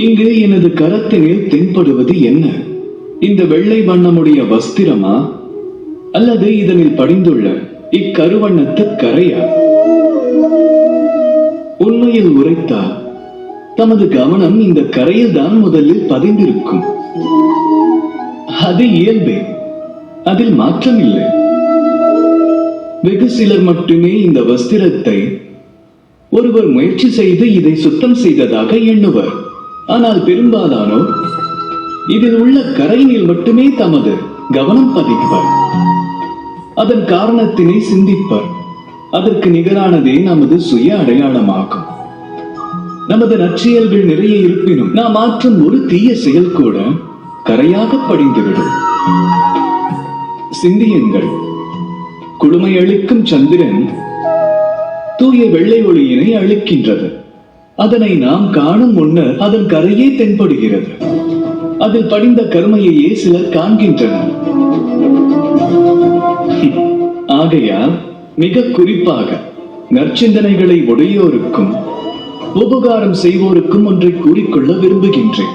இங்கு எனது கரத்தினில் தென்படுவது என்ன? இந்த வெள்ளை வண்ணமுடைய வஸ்திரமா, அல்லது இதனில் படிந்துள்ள இக்கருவண்ணத்து கரையா? உண்மையில் உரைத்தால் தமது கவனம் இந்த கரையில் தான் முதலில் பதிந்திருக்கும். அது இயல்பே, அதில் மாற்றம் இல்லை. வெகு சிலர் மட்டுமே இந்த வஸ்திரத்தை ஒருவர் முயற்சி செய்து இதை சுத்தம் செய்ததாக எண்ணுவர். ஆனால் பெரும்பாலானோர் இதில் உள்ள கரையினில் மட்டுமே தமது கவனம் பதிப்பர். அதன் காரணத்தினை சிந்திப்பர். அதற்கு நிகரானதே நமது சுய அடையாளமாகும். நமது நற்செயல்கள் நிறைய இருப்பினும் நாம் மாற்றும் ஒரு தீய செயல் கூட கரையாக படிந்துவிடும். சிந்தியுங்கள். குளுமை அளிக்கும் சந்திரன் தூய வெள்ளை ஒளியினை அளிக்கின்றது. அதனை நாம் காணும் முன்னர் அதன் கரையே தென்படுகிறது. அதில் படிந்த கருமையையே சிலர் காண்கின்றனர். ஆகையால் மிக குறிப்பாக நற்சிந்தனைகளை உடையோருக்கும் உபகாரம் செய்வோருக்கும் ஒன்றை கூறிக்கொள்ள விரும்புகின்றேன்.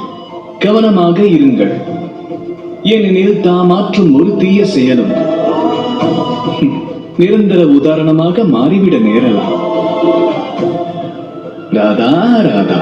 கவனமாக இருங்கள். ஏனெனில் தாம் ஆற்றும் ஒரு தீய செயலும் நிரந்தர உதாரணமாக மாறிவிட நேரலாம். ராதா ராதா.